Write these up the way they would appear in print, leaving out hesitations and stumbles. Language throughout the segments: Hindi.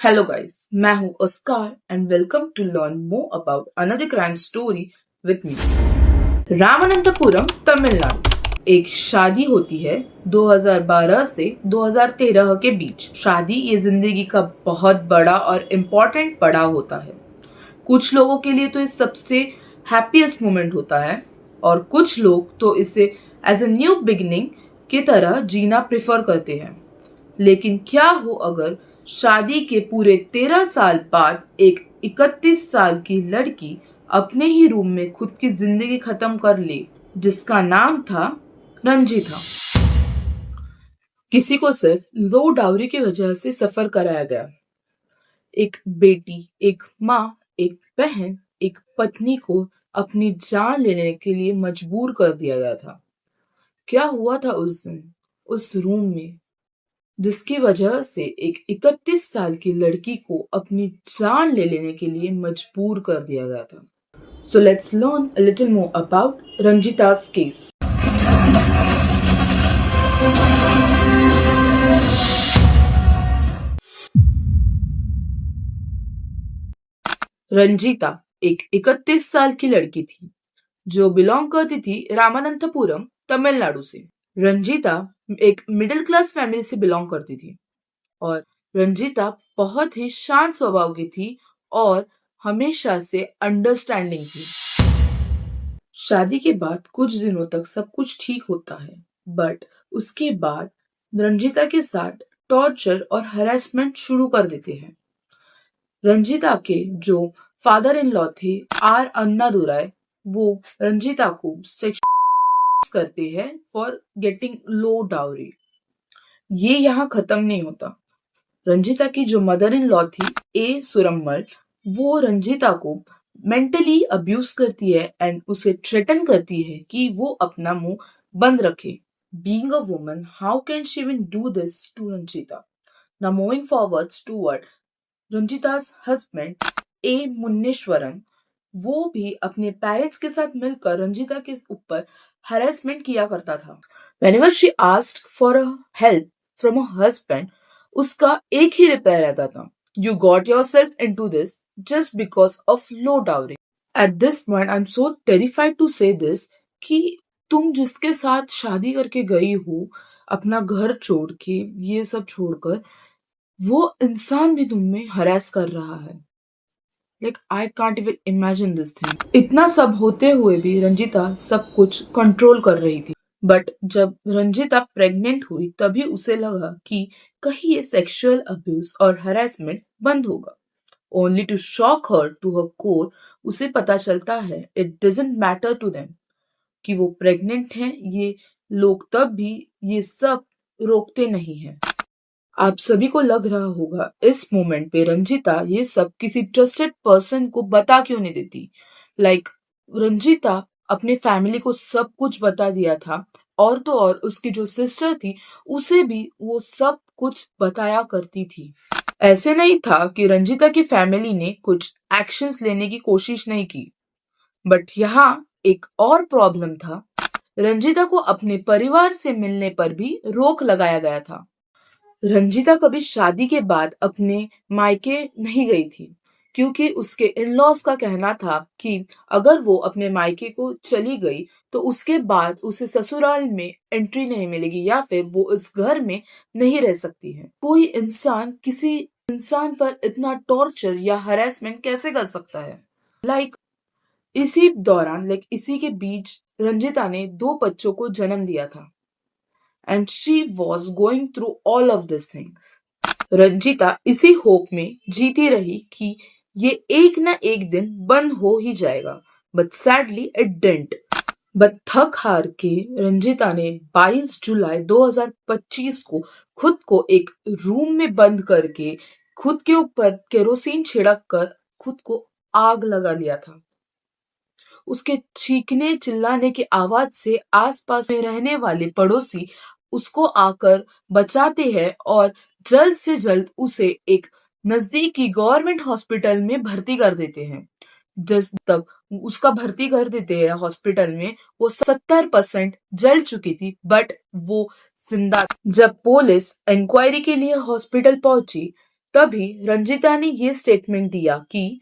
हेलो गाइस, मैं हूं Askar and welcome to learn more about another crime story with me. Ramanathapuram, Tamil Nadu. एक शादी होती है 2012 से 2013 के बीच। शादी ये जिंदगी का बहुत बड़ा और इम्पोर्टेंट पड़ाव होता है। कुछ लोगों के लिए तो ये सबसे हैप्पीएस्ट मोमेंट होता है और कुछ लोग तो इसे एज ए न्यू बिगिनिंग की तरह जीना प्रेफर करते हैं। लेकिन क्या हो अगर शादी के पूरे 13 साल बाद एक 31 साल की लड़की अपने ही रूम में खुद की जिंदगी खत्म कर ले, जिसका नाम था रंजीता। किसी को सिर्फ लो डाउरी की वजह से सफर कराया गया। एक बेटी, एक माँ, एक बहन, एक पत्नी को अपनी जान लेने के लिए मजबूर कर दिया गया था। क्या हुआ था उस दिन उस रूम में, जिसकी वजह से एक 31 साल की लड़की को अपनी जान ले लेने के लिए मजबूर कर दिया गया था। So let's learn a little more about Ranjitha's case. Ranjitha एक 31 साल की लड़की थी जो बिलोंग करती थी रामानंतपुरम, तमिलनाडु से। रंजीता एक मिडिल क्लास फैमिली से बिलोंग करती थी और रंजीता बहुत ही शांत स्वभाव की थी और हमेशा से अंडरस्टैंडिंग थी। शादी के बाद कुछ दिनों तक सब कुछ ठीक होता है, बट उसके बाद रंजीता के साथ टॉर्चर और हरासमेंट शुरू कर देते हैं। रंजीता के जो फादर इन लॉ थे, आर अन्नादुराय, वो रंजीता को सेक्स करते हैं फॉर गेटिंग लो डाउरी। ये यहाँ खत्म नहीं होता। रंजीता की जो मदर इन लॉ थी, ए सुरम्मल, वो रंजीता को मेंटली अब्यूज करती है एंड उसे थ्रेटन करती है कि वो अपना मुंह बंद रखे। Being a woman, how can she even do this to Ranjitha? Now moving forwards toward Ranjitha's husband, A Munneshwaran, वो भी अपने पेरेंट्स के साथ मिलकर रंजीता के ऊपर हरेसमेंट किया करता था। Whenever she asked for a help from her husband, उसका एक ही रिप्लाई रहता था, You got yourself into this just because of low dowry. At this point, I'm so terrified to say this कि तुम जिसके साथ शादी करके गई हो, अपना घर छोड़ के, ये सब छोड़कर, वो इंसान भी तुम में हरास कर रहा है। Like I can't even imagine this thing. इतना सब होते हुए भी रंजीता सब कुछ कंट्रोल कर रही थी। बट जब रंजीता प्रेग्नेंट हुई तभी उसे लगा कि कहीं ये सेक्सुअल अब्यूज और हरासमेंट बंद होगा। Only to shock her to her core, उसे पता चलता है it doesn't matter to them कि वो प्रेग्नेंट हैं। ये लोग तब भी ये सब रोकते नहीं हैं। आप सभी को लग रहा होगा इस मोमेंट पे रंजीता ये सब किसी ट्रस्टेड पर्सन को बता क्यों नहीं देती। लाइक रंजीता अपने फैमिली को सब कुछ बता दिया था और तो और उसकी जो सिस्टर थी उसे भी वो सब कुछ बताया करती थी। ऐसे नहीं था कि रंजीता की फैमिली ने कुछ एक्शंस लेने की कोशिश नहीं की, बट यहाँ एक और प्रॉब्लम था। रंजीता को अपने परिवार से मिलने पर भी रोक लगाया गया था। रंजीता कभी शादी के बाद अपने मायके नहीं गई थी क्योंकि उसके इन-लॉज का कहना था कि अगर वो अपने मायके को चली गई तो उसके बाद उसे ससुराल में एंट्री नहीं मिलेगी या फिर वो इस घर में नहीं रह सकती है। कोई इंसान किसी इंसान पर इतना टॉर्चर या हरासमेंट कैसे कर सकता है? इसी के बीच रंजीता ने 2 बच्चों को जन्म दिया था and she was going through all of these things. Ranjita इसी होप में जीती रही कि ये एक ना एक दिन बंद हो ही जाएगा, but sadly it didn't. But थक हार के रंजीता ने 22 जुलाई 2025 को खुद को एक रूम में बंद करके खुद के ऊपर केरोसिन छिड़क कर खुद को आग लगा लिया था। उसके चीखने चिल्लाने की आवाज से आसपास में रहने वाले पड़ोसी उसको आकर बचाते हैं और जल्द से जल्द उसे एक नजदीकी गवर्नमेंट हॉस्पिटल में भर्ती कर देते हैं। जिस तक उसका भर्ती कर देते हैं हॉस्पिटल में, वो 70% जल चुकी थी बट वो जिंदा। जब पुलिस इंक्वायरी के लिए हॉस्पिटल पहुंची तभी रंजिता ने ये स्टेटमेंट दिया कि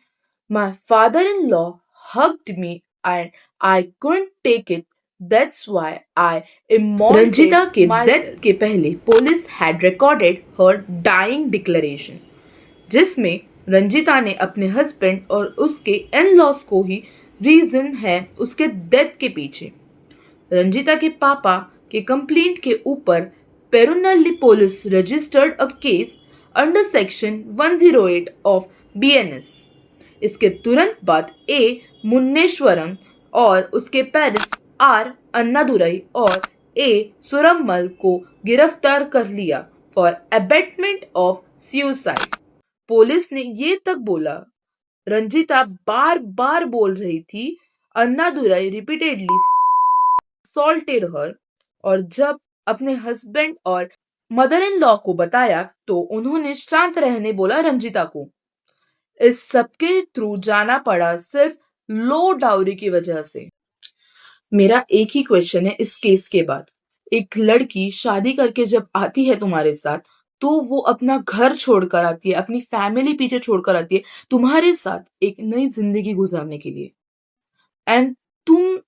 my father in law hugged me and I couldn't take it, that's why I immolated Ranjitha के डेथ के पहले police had recorded her dying declaration, जिसमें रंजिता ने अपने हस्बैंड और उसके इन लॉज को ही रीजन है उसके डेथ के पीछे। रंजिता के पापा के कंप्लेंट के ऊपर Perunalli police registered a case under section 108 of BNS. इसके तुरंत बाद ए मुन्नेश्वरम और उसके पेरेंट्स आर अन्नादुरई और ए सुरम्मल को गिरफ्तार कर लिया for abetment of suicide. Police ने ये तक बोला, रंजिता बार बार बोल रही थी अन्नादुरई रिपीटेडली assaulted her, और जब अपने हस्बैंड और मदर इन लॉ को बताया तो उन्होंने शांत रहने बोला रंजिता को। इस सबके थ्रू जाना पड़ा सिर्फ लो डाउरी की वजह से। मेरा एक ही क्वेश्चन है इस केस के बाद, एक लड़की शादी करके जब आती है तुम्हारे साथ तो वो अपना घर छोड़कर आती है, अपनी फैमिली पीछे छोड़कर आती है तुम्हारे साथ एक नई जिंदगी गुजारने के लिए, एंड तुम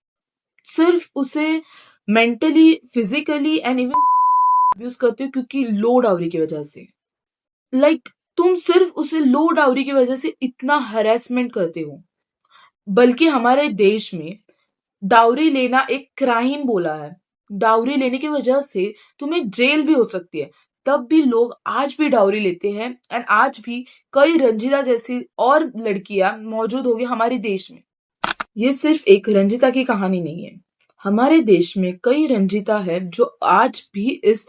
सिर्फ उसे mentally, physically and even abuse करते हो क्योंकि लो डाउरी की वजह से। तुम सिर्फ उसे लो डाउरी की वजह से इतना हरेसमेंट करते हो, बल्कि हमारे देश में डाउरी लेना एक क्राइम बोला है। डाउरी लेने की वजह से तुम्हें जेल भी हो सकती है, तब भी लोग आज भी डाउरी लेते हैं, एंड आज भी कई रंजिता जैसी और लड़कियां मौजूद होगी हमारे देश में। ये सिर्फ एक रंजिता की कहानी नहीं है, हमारे देश में कई रंजिता है जो आज भी इस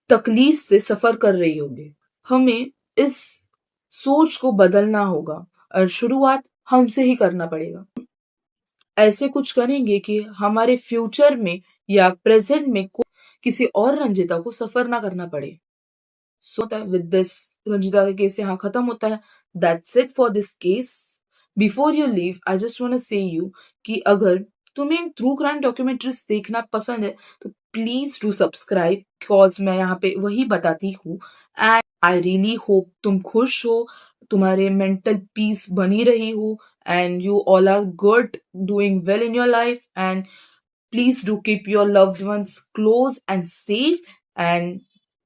तकलीफ से सफर कर रही होगी। हमें इस सोच को बदलना होगा और शुरुआत हमसे ही करना पड़ेगा। ऐसे कुछ करेंगे कि हमारे फ्यूचर में या प्रेजेंट में किसी और रंजिता को सफर ना करना पड़े। सो विद दिस रंजिता का केस यहाँ खत्म होता है। That's it for this case. Before you leave I just want to say you कि अगर तुम्हें ट्रू क्राइम डॉक्यूमेंट्रीज देखना पसंद है तो प्लीज डू सब्सक्राइब, बिकॉज मैं यहाँ पे वही बताती हूँ। एंड आई रियली होप तुम खुश हो, तुम्हारे मेंटल पीस बनी रही हो, and you all are good, doing well in your life, and please do keep your loved ones close and safe. And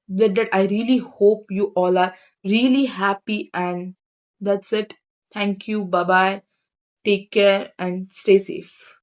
with that, I really hope you all are really happy, and that's it. Thank you. Bye bye. Take care and stay safe.